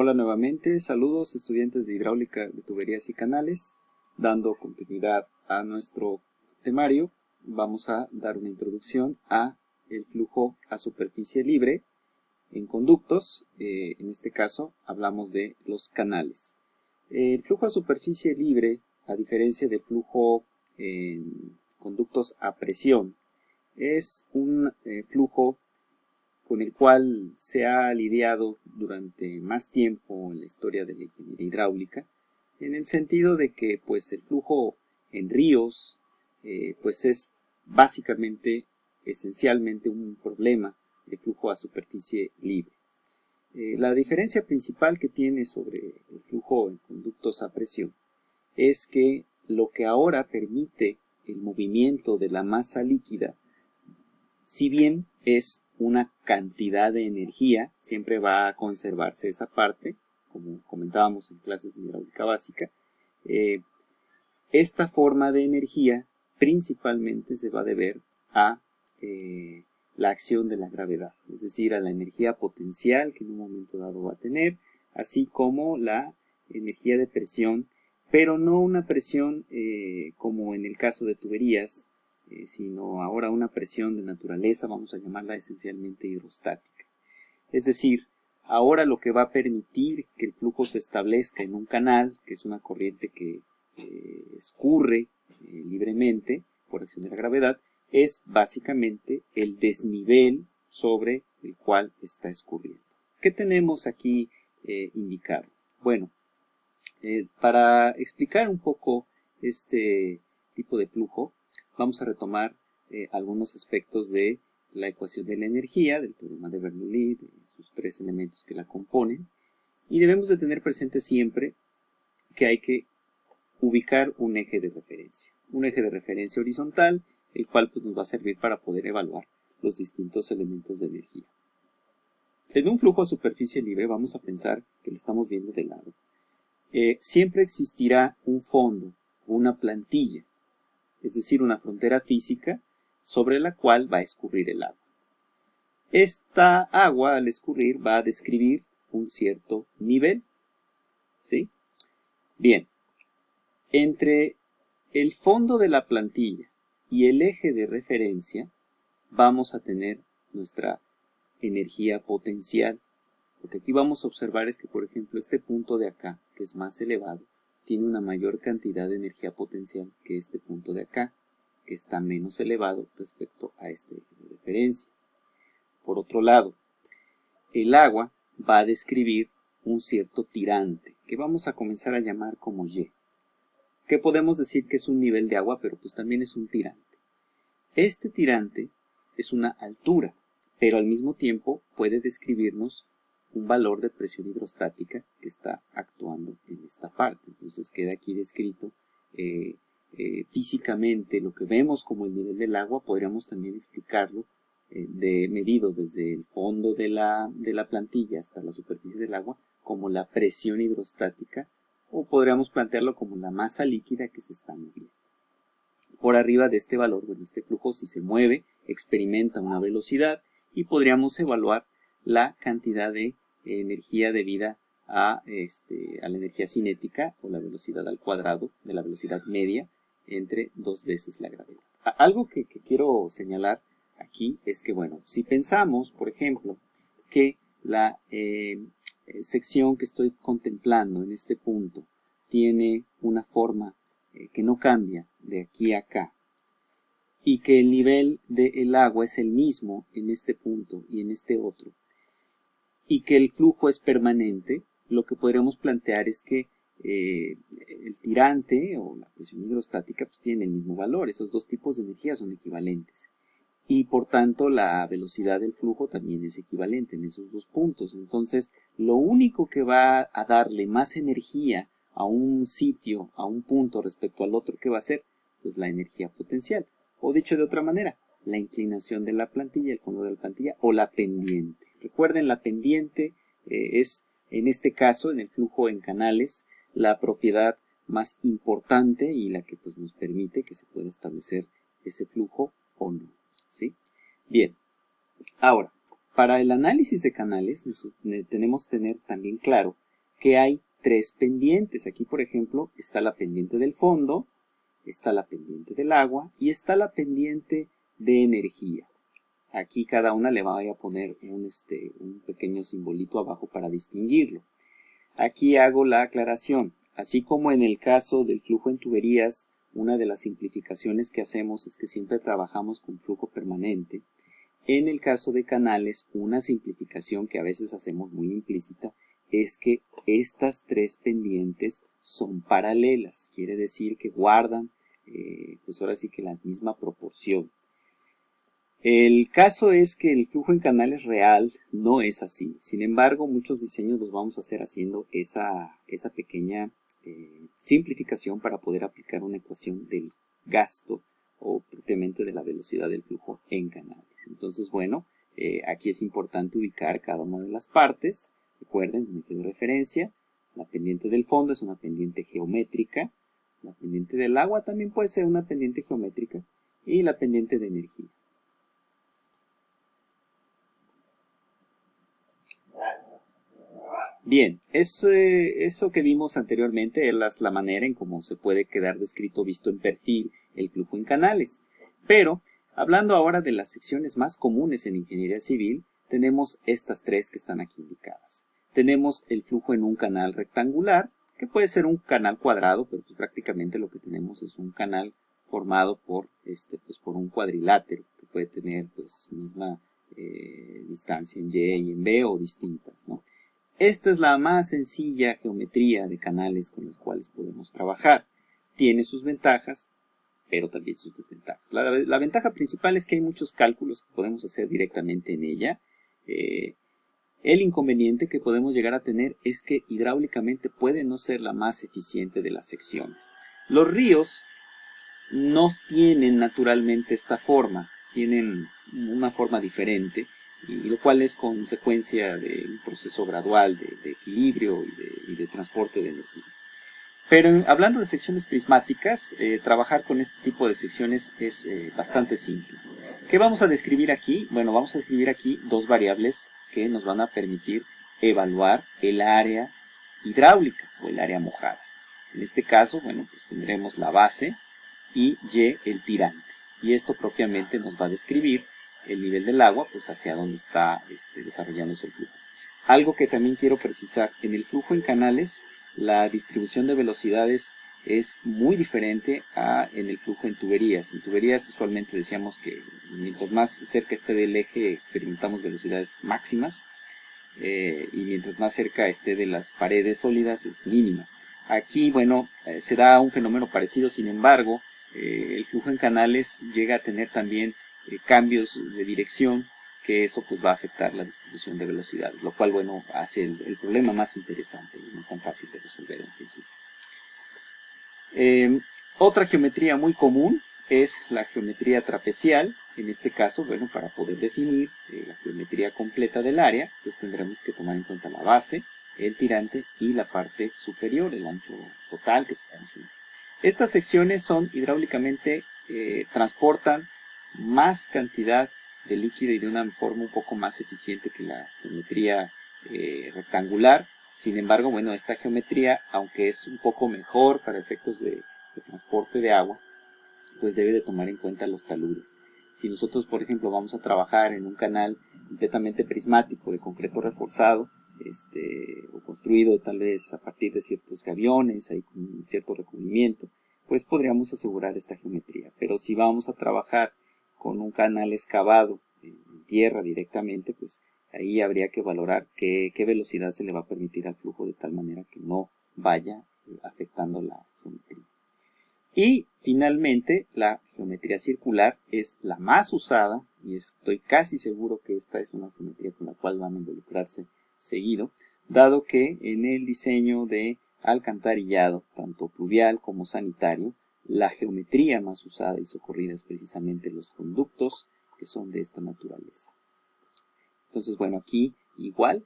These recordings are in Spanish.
Hola nuevamente, saludos estudiantes de hidráulica de tuberías y canales. Dando continuidad a nuestro temario, vamos a dar una introducción a el flujo a superficie libre en conductos. En este caso hablamos de los canales. El flujo a superficie libre, a diferencia del flujo en conductos a presión, es un flujo con el cual se ha lidiado durante más tiempo en la historia de la ingeniería hidráulica, en el sentido de que pues el flujo en ríos pues es básicamente, esencialmente un problema de flujo a superficie libre. La diferencia principal que tiene sobre el flujo en conductos a presión es que lo que ahora permite el movimiento de la masa líquida, si bien es una cantidad de energía, siempre va a conservarse esa parte, como comentábamos en clases de hidráulica básica. Esta forma de energía principalmente se va a deber a la acción de la gravedad, es decir, a la energía potencial que en un momento dado va a tener, así como la energía de presión, pero no una presión como en el caso de tuberías, sino ahora una presión de naturaleza, vamos a llamarla esencialmente hidrostática. Es decir, ahora lo que va a permitir que el flujo se establezca en un canal, que es una corriente que escurre libremente por acción de la gravedad, es básicamente el desnivel sobre el cual está escurriendo. ¿Qué tenemos aquí indicado? Bueno, para explicar un poco este tipo de flujo, vamos a retomar algunos aspectos de la ecuación de la energía, del teorema de Bernoulli, de sus tres elementos que la componen, y debemos de tener presente siempre que hay que ubicar un eje de referencia horizontal, el cual pues, nos va a servir para poder evaluar los distintos elementos de energía. En un flujo a superficie libre vamos a pensar que lo estamos viendo de lado. Siempre existirá un fondo, una plantilla, es decir, una frontera física sobre la cual va a escurrir el agua. Esta agua al escurrir va a describir un cierto nivel, ¿sí? Bien, entre el fondo de la plantilla y el eje de referencia vamos a tener nuestra energía potencial. Lo que aquí vamos a observar es que, por ejemplo, este punto de acá, que es más elevado, tiene una mayor cantidad de energía potencial que este punto de acá, que está menos elevado respecto a este eje de referencia. Por otro lado, el agua va a describir un cierto tirante, que vamos a comenzar a llamar como Y. ¿Qué podemos decir que es un nivel de agua? Pero pues también es un tirante. Este tirante es una altura, pero al mismo tiempo puede describirnos un valor de presión hidrostática que está actuando en esta parte. Entonces queda aquí descrito físicamente lo que vemos como el nivel del agua, podríamos también explicarlo medido desde el fondo de la plantilla hasta la superficie del agua como la presión hidrostática, o podríamos plantearlo como la masa líquida que se está moviendo. Por arriba de este valor, bueno, este flujo si se mueve, experimenta una velocidad y podríamos evaluar la cantidad de energía debida a la energía cinética o la velocidad al cuadrado de la velocidad media entre 2 veces la gravedad. Algo que quiero señalar aquí es que, bueno, si pensamos, por ejemplo, que la sección que estoy contemplando en este punto tiene una forma que no cambia de aquí a acá, y que el nivel del agua es el mismo en este punto y en este otro, y que el flujo es permanente, lo que podríamos plantear es que el tirante o la presión hidrostática pues tienen el mismo valor. Esos dos tipos de energía son equivalentes. Y por tanto la velocidad del flujo también es equivalente en esos dos puntos. Entonces, lo único que va a darle más energía a un sitio, a un punto respecto al otro, ¿qué va a ser? Pues la energía potencial. O dicho de otra manera, la inclinación de la plantilla, el fondo de la plantilla o la pendiente. Recuerden, la pendiente es, en este caso, en el flujo en canales, la propiedad más importante y la que pues, nos permite que se pueda establecer ese flujo o no. ¿Sí? Bien, ahora, para el análisis de canales tenemos que tener también claro que hay tres pendientes. Aquí, por ejemplo, está la pendiente del fondo, está la pendiente del agua y está la pendiente de energía. Aquí cada una le voy a poner un pequeño simbolito abajo para distinguirlo. Aquí hago la aclaración. Así como en el caso del flujo en tuberías, una de las simplificaciones que hacemos es que siempre trabajamos con flujo permanente. En el caso de canales, una simplificación que a veces hacemos muy implícita es que estas tres pendientes son paralelas. Quiere decir que guardan, pues ahora sí que la misma proporción. El caso es que el flujo en canales real no es así. Sin embargo, muchos diseños los vamos a hacer haciendo esa pequeña simplificación para poder aplicar una ecuación del gasto o propiamente de la velocidad del flujo en canales. Entonces, bueno, aquí es importante ubicar cada una de las partes. Recuerden, un eje de referencia. La pendiente del fondo es una pendiente geométrica. La pendiente del agua también puede ser una pendiente geométrica. Y la pendiente de energía. Bien, eso que vimos anteriormente es la manera en cómo se puede quedar descrito visto en perfil el flujo en canales. Pero, hablando ahora de las secciones más comunes en ingeniería civil, tenemos estas tres que están aquí indicadas. Tenemos el flujo en un canal rectangular, que puede ser un canal cuadrado, pero pues prácticamente lo que tenemos es un canal formado por, por un cuadrilátero, que puede tener pues misma distancia en Y y en B o distintas, ¿no? Esta es la más sencilla geometría de canales con las cuales podemos trabajar. Tiene sus ventajas, pero también sus desventajas. La ventaja principal es que hay muchos cálculos que podemos hacer directamente en ella. El inconveniente que podemos llegar a tener es que hidráulicamente puede no ser la más eficiente de las secciones. Los ríos no tienen naturalmente esta forma, tienen una forma diferente, y lo cual es consecuencia de un proceso gradual de equilibrio y de transporte de energía. Pero hablando de secciones prismáticas, trabajar con este tipo de secciones es bastante simple. ¿Qué vamos a describir aquí? Bueno, vamos a describir aquí dos variables que nos van a permitir evaluar el área hidráulica o el área mojada. En este caso, bueno, pues tendremos la base y Y el tirante. Y esto propiamente nos va a describir el nivel del agua, pues hacia dónde está desarrollándose el flujo. Algo que también quiero precisar, en el flujo en canales, la distribución de velocidades es muy diferente a en el flujo en tuberías. En tuberías usualmente decíamos que mientras más cerca esté del eje experimentamos velocidades máximas y mientras más cerca esté de las paredes sólidas es mínima. Aquí, bueno, se da un fenómeno parecido, sin embargo, el flujo en canales llega a tener también cambios de dirección, que eso pues va a afectar la distribución de velocidades, lo cual, bueno, hace el problema más interesante y no tan fácil de resolver en principio. Otra geometría muy común es la geometría trapecial. En este caso, bueno, para poder definir la geometría completa del área, pues tendremos que tomar en cuenta la base, el tirante y la parte superior, el ancho total que tenemos en esta. Estas secciones son hidráulicamente, transportan más cantidad de líquido y de una forma un poco más eficiente que la geometría rectangular. Sin embargo, bueno, esta geometría, aunque es un poco mejor para efectos de transporte de agua, pues debe de tomar en cuenta los taludes. Si nosotros, por ejemplo, vamos a trabajar en un canal completamente prismático de concreto reforzado, o construido tal vez a partir de ciertos gaviones, ahí con cierto recubrimiento, pues podríamos asegurar esta geometría. Pero si vamos a trabajar con un canal excavado en tierra directamente, pues ahí habría que valorar qué velocidad se le va a permitir al flujo de tal manera que no vaya afectando la geometría. Y finalmente la geometría circular es la más usada y estoy casi seguro que esta es una geometría con la cual van a involucrarse seguido, dado que en el diseño de alcantarillado, tanto pluvial como sanitario, la geometría más usada y socorrida es precisamente los conductos que son de esta naturaleza. Entonces, bueno, aquí igual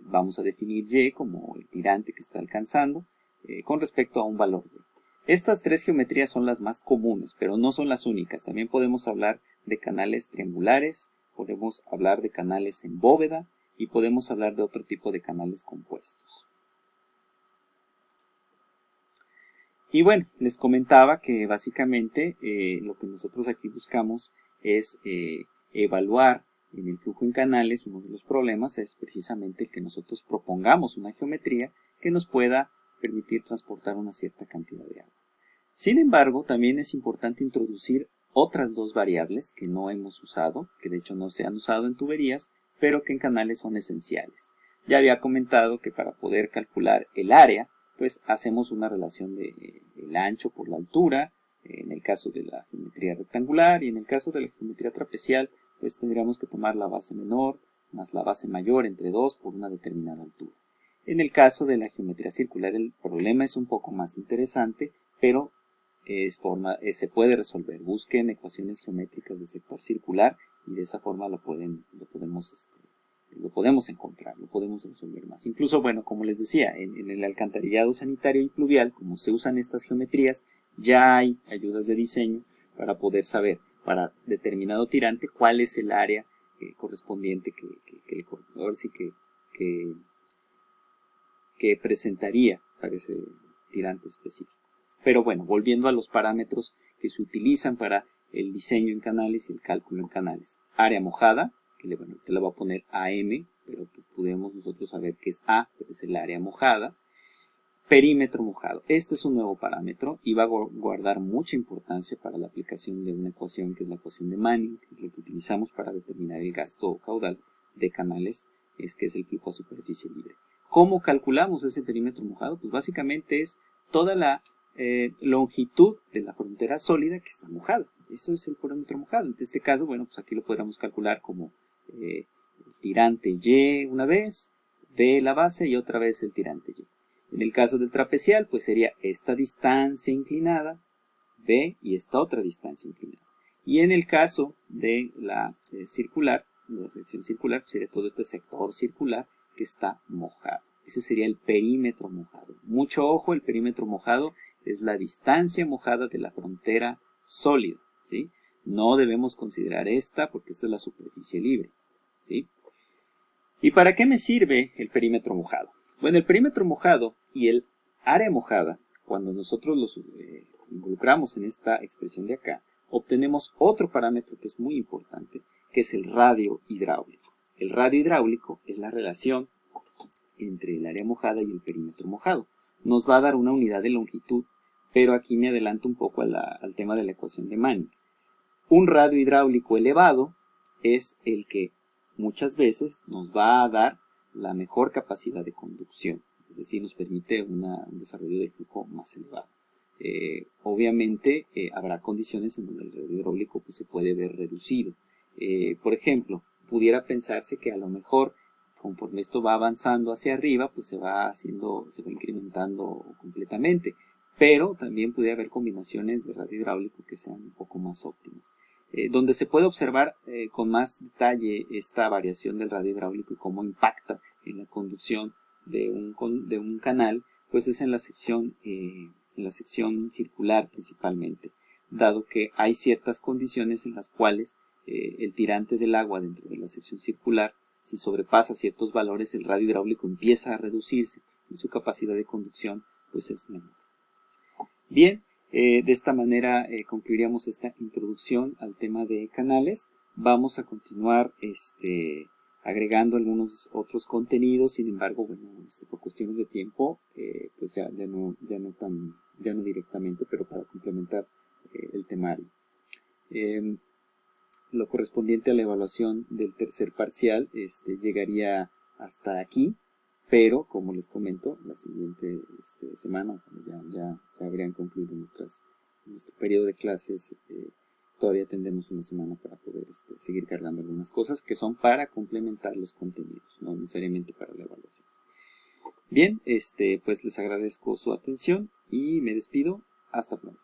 vamos a definir Y como el tirante que está alcanzando con respecto a un valor D. Estas tres geometrías son las más comunes, pero no son las únicas. También podemos hablar de canales triangulares, podemos hablar de canales en bóveda y podemos hablar de otro tipo de canales compuestos. Y bueno, les comentaba que básicamente lo que nosotros aquí buscamos es evaluar en el flujo en canales. Uno de los problemas es precisamente el que nosotros propongamos una geometría que nos pueda permitir transportar una cierta cantidad de agua. Sin embargo, también es importante introducir otras dos variables que no hemos usado, que de hecho no se han usado en tuberías, pero que en canales son esenciales. Ya había comentado que para poder calcular el área, pues hacemos una relación de el ancho por la altura, en el caso de la geometría rectangular, y en el caso de la geometría trapecial, pues tendríamos que tomar la base menor más la base mayor entre 2 por una determinada altura. En el caso de la geometría circular, el problema es un poco más interesante, pero se puede resolver. Busquen ecuaciones geométricas de sector circular y de esa forma lo podemos encontrar, lo podemos resolver más. Incluso, bueno, como les decía, en el alcantarillado sanitario y pluvial, como se usan estas geometrías, ya hay ayudas de diseño para poder saber, para determinado tirante, cuál es el área correspondiente que presentaría para ese tirante específico. Pero bueno, volviendo a los parámetros que se utilizan para el diseño en canales y el cálculo en canales. Área mojada, que te la voy a poner AM, pero podemos nosotros saber que es A, que es el área mojada. Perímetro mojado. Este es un nuevo parámetro y va a guardar mucha importancia para la aplicación de una ecuación que es la ecuación de Manning, que es la que utilizamos para determinar el gasto caudal de canales, que es el flujo a superficie libre. ¿Cómo calculamos ese perímetro mojado? Pues básicamente es toda la longitud de la frontera sólida que está mojada. Eso es el perímetro mojado. En este caso, bueno, pues aquí lo podríamos calcular como el tirante Y una vez de la base y otra vez el tirante Y. En el caso del trapecial, pues sería esta distancia inclinada, B, y esta otra distancia inclinada. Y en el caso de la circular, de la sección circular, pues sería todo este sector circular que está mojado. Ese sería el perímetro mojado. Mucho ojo, el perímetro mojado es la distancia mojada de la frontera sólida, ¿sí? No debemos considerar esta porque esta es la superficie libre, ¿sí? ¿Y para qué me sirve el perímetro mojado? Bueno, el perímetro mojado y el área mojada, cuando nosotros los involucramos en esta expresión de acá, obtenemos otro parámetro que es muy importante, que es el radio hidráulico. El radio hidráulico es la relación entre el área mojada y el perímetro mojado. Nos va a dar una unidad de longitud, pero aquí me adelanto un poco al tema de la ecuación de Manning. Un radio hidráulico elevado es el que muchas veces nos va a dar la mejor capacidad de conducción, es decir, nos permite un desarrollo del flujo más elevado. Obviamente habrá condiciones en donde el radio hidráulico pues, se puede ver reducido. Por ejemplo, pudiera pensarse que a lo mejor conforme esto va avanzando hacia arriba, pues se va incrementando completamente. Pero también puede haber combinaciones de radio hidráulico que sean un poco más óptimas. Donde se puede observar con más detalle esta variación del radio hidráulico y cómo impacta en la conducción de un canal, pues es en la sección circular principalmente, dado que hay ciertas condiciones en las cuales el tirante del agua dentro de la sección circular, si sobrepasa ciertos valores, el radio hidráulico empieza a reducirse y su capacidad de conducción pues es menor. Bien, de esta manera concluiríamos esta introducción al tema de canales. Vamos a continuar agregando algunos otros contenidos, sin embargo, bueno, por cuestiones de tiempo, pues ya no directamente, pero para complementar el temario. Lo correspondiente a la evaluación del tercer parcial llegaría hasta aquí, pero como les comento, la siguiente semana ya habrían concluido nuestro periodo de clases. Todavía tendremos una semana para poder seguir cargando algunas cosas que son para complementar los contenidos, no necesariamente para la evaluación. Bien, pues les agradezco su atención y me despido. Hasta pronto.